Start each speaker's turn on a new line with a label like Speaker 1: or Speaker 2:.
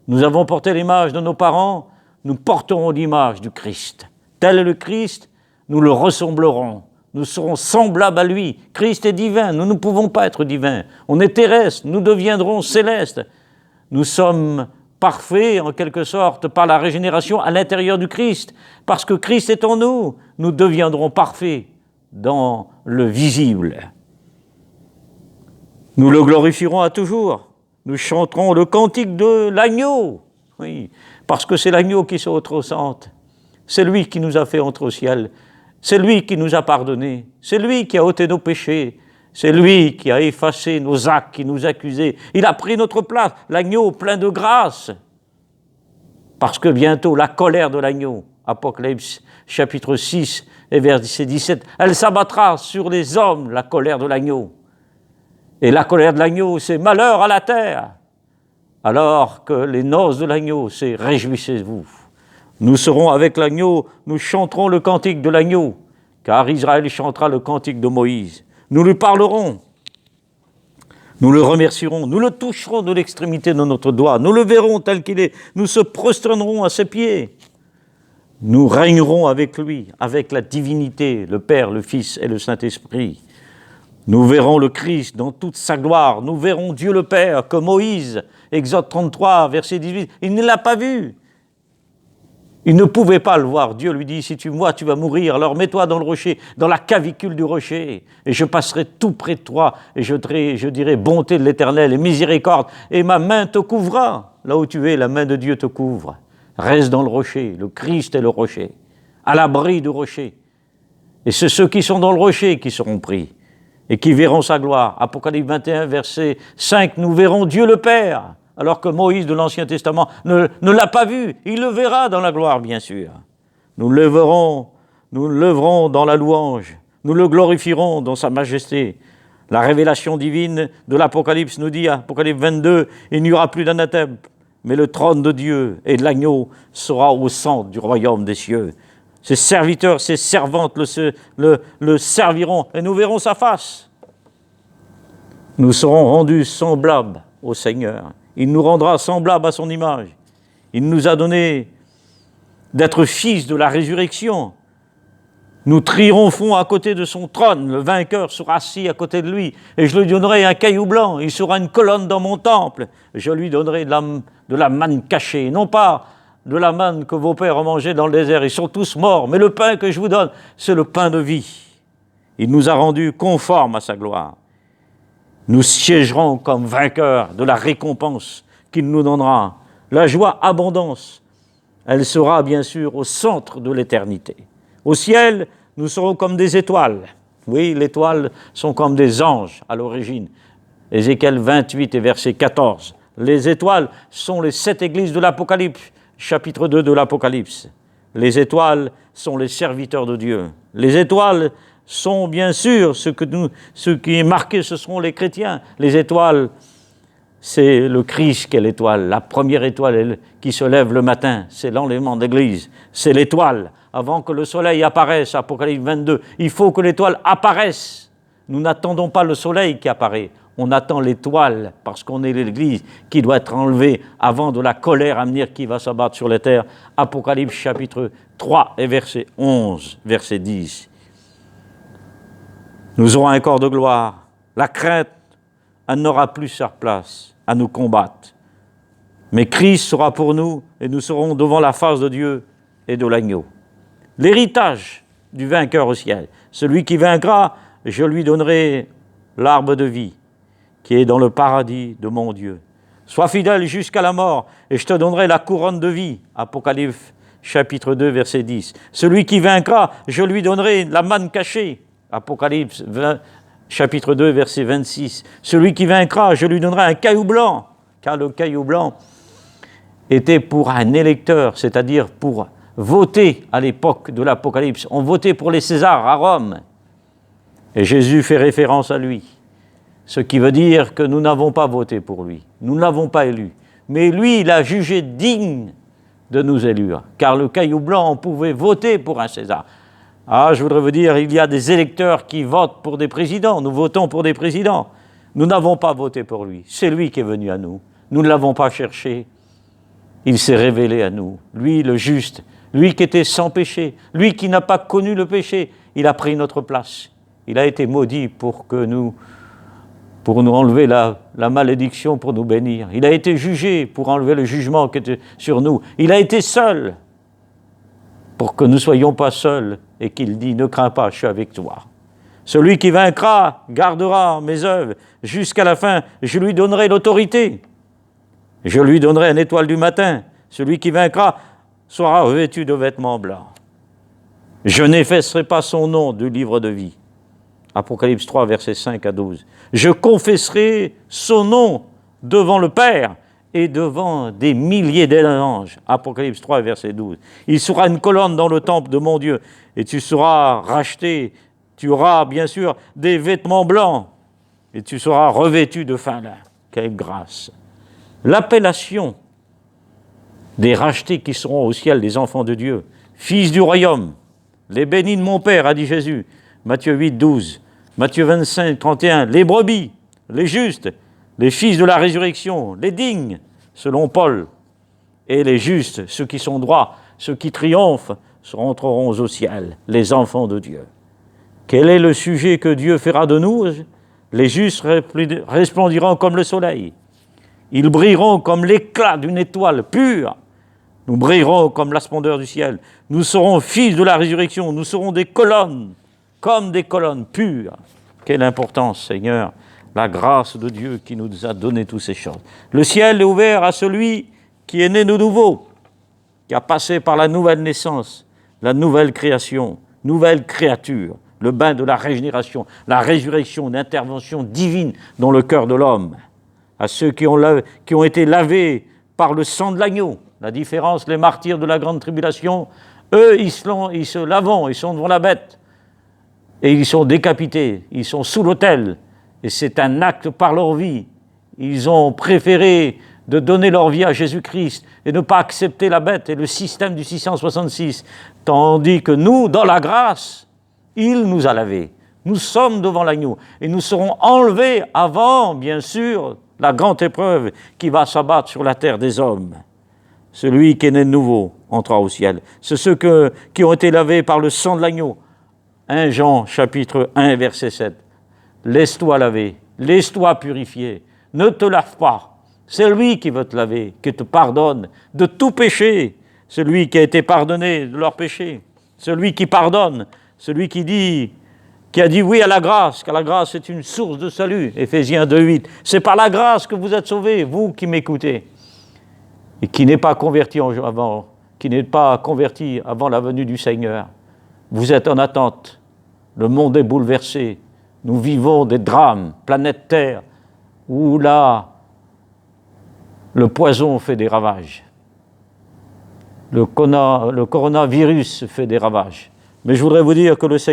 Speaker 1: Nous avons porté l'image de nos parents, nous porterons l'image du Christ. Tel est le Christ, nous le ressemblerons. Nous serons semblables à lui. Christ est divin, nous ne pouvons pas être divins. On est terrestre, nous deviendrons célestes. Nous sommes parfaits, en quelque sorte, par la régénération à l'intérieur du Christ. Parce que Christ est en nous, nous deviendrons parfaits dans le visible. Nous le glorifierons à toujours. Nous chanterons le cantique de l'agneau. Oui, parce que c'est l'agneau qui se représente. C'est lui qui nous a fait entrer au ciel. C'est lui qui nous a pardonné. C'est lui qui a ôté nos péchés. C'est lui qui a effacé nos actes, qui nous accusait. Il a pris notre place, l'agneau plein de grâce. Parce que bientôt, la colère de l'agneau, Apocalypse chapitre 6 et verset 17, elle s'abattra sur les hommes, la colère de l'agneau. Et la colère de l'agneau, c'est malheur à la terre. Alors que les noces de l'agneau, c'est réjouissez-vous. Nous serons avec l'agneau, nous chanterons le cantique de l'agneau, car Israël chantera le cantique de Moïse. Nous lui parlerons, nous le remercierons, nous le toucherons de l'extrémité de notre doigt, nous le verrons tel qu'il est, nous se prosternerons à ses pieds. Nous régnerons avec lui, avec la divinité, le Père, le Fils et le Saint-Esprit. Nous verrons le Christ dans toute sa gloire, nous verrons Dieu le Père, que Moïse, Exode 33, verset 18, il ne l'a pas vu. Il ne pouvait pas le voir. Dieu lui dit, si tu me vois, tu vas mourir. Alors mets-toi dans le rocher, dans la cavicule du rocher, et je passerai tout près de toi, et je dirai bonté de l'Éternel et miséricorde, et ma main te couvrira. Là où tu es, la main de Dieu te couvre. Reste dans le rocher, le Christ est le rocher, à l'abri du rocher. Et c'est ceux qui sont dans le rocher qui seront pris, et qui verront sa gloire. Apocalypse 21, verset 5, nous verrons Dieu le Père. Alors que Moïse de l'Ancien Testament ne l'a pas vu, il le verra dans la gloire, bien sûr. Nous le lèverons dans la louange, nous le glorifierons dans sa majesté. La révélation divine de l'Apocalypse nous dit, Apocalypse 22, il n'y aura plus d'anathème, mais le trône de Dieu et de l'agneau sera au centre du royaume des cieux. Ses serviteurs, ses servantes le serviront et nous verrons sa face. Nous serons rendus semblables au Seigneur. Il nous rendra semblables à son image. Il nous a donné d'être fils de la résurrection. Nous triompherons à côté de son trône. Le vainqueur sera assis à côté de lui. Et je lui donnerai un caillou blanc. Il sera une colonne dans mon temple. Je lui donnerai de la manne cachée. Non pas de la manne que vos pères ont mangée dans le désert. Ils sont tous morts. Mais le pain que je vous donne, c'est le pain de vie. Il nous a rendus conformes à sa gloire. Nous siégerons comme vainqueurs de la récompense qu'il nous donnera. La joie abondance, elle sera bien sûr au centre de l'éternité. Au ciel, nous serons comme des étoiles. Oui, les étoiles sont comme des anges à l'origine. Ézéchiel 28 et verset 14. Les étoiles sont les 7 églises de l'Apocalypse, chapitre 2 de l'Apocalypse. Les étoiles sont les serviteurs de Dieu. Les étoiles sont bien sûr ce qui est marqué, ce seront les chrétiens. Les étoiles, c'est le Christ qui est l'étoile. La première étoile qui se lève le matin, c'est l'enlèvement de l'Église. C'est l'étoile. Avant que le soleil apparaisse, Apocalypse 22, il faut que l'étoile apparaisse. Nous n'attendons pas le soleil qui apparaît. On attend l'étoile parce qu'on est l'Église qui doit être enlevée avant de la colère à venir qui va s'abattre sur la terre. Apocalypse chapitre 3 et verset 11, verset 10. Nous aurons un corps de gloire. La crainte, elle n'aura plus sa place à nous combattre. Mais Christ sera pour nous et nous serons devant la face de Dieu et de l'agneau. L'héritage du vainqueur au ciel. Celui qui vaincra, je lui donnerai l'arbre de vie qui est dans le paradis de mon Dieu. Sois fidèle jusqu'à la mort et je te donnerai la couronne de vie. Apocalypse chapitre 2, verset 10. Celui qui vaincra, je lui donnerai la manne cachée. Apocalypse chapitre 2, verset 26. Celui qui vaincra, je lui donnerai un caillou blanc, car le caillou blanc était pour un électeur, c'est-à-dire pour voter à l'époque de l'Apocalypse. On votait pour les Césars à Rome. Et Jésus fait référence à lui. Ce qui veut dire que nous n'avons pas voté pour lui. Nous ne l'avons pas élu. Mais lui, il a jugé digne de nous élire. Car le caillou blanc, on pouvait voter pour un César. Ah, je voudrais vous dire, il y a des électeurs qui votent pour des présidents. Nous votons pour des présidents. Nous n'avons pas voté pour lui. C'est lui qui est venu à nous. Nous ne l'avons pas cherché. il s'est révélé à nous. Lui, le juste, lui qui était sans péché, lui qui n'a pas connu le péché, il a pris notre place. Il a été maudit pour nous enlever la malédiction, pour nous bénir. Il a été jugé pour enlever le jugement qui était sur nous. Il a été seul pour que nous ne soyons pas seuls et qu'il dit « Ne crains pas, je suis avec toi ». Celui qui vaincra gardera mes œuvres jusqu'à la fin. Je lui donnerai l'autorité. Je lui donnerai une étoile du matin. Celui qui vaincra sera revêtu de vêtements blancs. Je n'effacerai pas son nom du livre de vie. Apocalypse 3, versets 5 à 12. Je confesserai son nom devant le Père et devant des milliers d'anges. Apocalypse 3, verset 12. Il sera une colonne dans le temple de mon Dieu et tu seras racheté. Tu auras bien sûr des vêtements blancs et tu seras revêtu de fin lin. Quelle grâce! L'appellation des rachetés qui seront au ciel, des enfants de Dieu, fils du royaume, les bénis de mon Père, a dit Jésus, Matthieu 8, 12, Matthieu 25, 31, les brebis, les justes, les fils de la résurrection, les dignes, selon Paul, et les justes, ceux qui sont droits, ceux qui triomphent, rentreront au ciel, les enfants de Dieu. Quel est le sujet que Dieu fera de nous? Les justes resplendiront comme le soleil. Ils brilleront comme l'éclat d'une étoile pure. Nous brillerons comme la splendeur du ciel. Nous serons fils de la résurrection. Nous serons des colonnes, comme des colonnes pures. Quelle importance, Seigneur, la grâce de Dieu qui nous a donné toutes ces choses. Le ciel est ouvert à celui qui est né de nouveau, qui a passé par la nouvelle naissance, la nouvelle création, nouvelle créature. Le bain de la régénération, la résurrection, l'intervention divine dans le cœur de l'homme. À ceux qui ont été lavés par le sang de l'agneau. La différence, les martyrs de la grande tribulation, eux, ils se lavent, ils sont devant la bête. Et ils sont décapités, ils sont sous l'autel. Et c'est un acte par leur vie. Ils ont préféré de donner leur vie à Jésus-Christ et ne pas accepter la bête et le système du 666. Tandis que nous, dans la grâce, il nous a lavés. Nous sommes devant l'agneau et nous serons enlevés avant, bien sûr, la grande épreuve qui va s'abattre sur la terre des hommes. Celui qui est né de nouveau entrera au ciel. C'est ceux qui ont été lavés par le sang de l'agneau. 1 Jean, chapitre 1, verset 7. Laisse-toi laver, laisse-toi purifier, ne te lave pas. C'est lui qui veut te laver, qui te pardonne de tout péché. Celui qui a été pardonné de leurs péchés. Celui qui pardonne. Celui qui a dit oui à la grâce, car la grâce est une source de salut, Éphésiens 2, 8. C'est par la grâce que vous êtes sauvés, vous qui m'écoutez, et qui n'est pas converti avant la venue du Seigneur. Vous êtes en attente, le monde est bouleversé, nous vivons des drames, planète Terre, où là, le poison fait des ravages, le coronavirus fait des ravages. Mais je voudrais vous dire que le Seigneur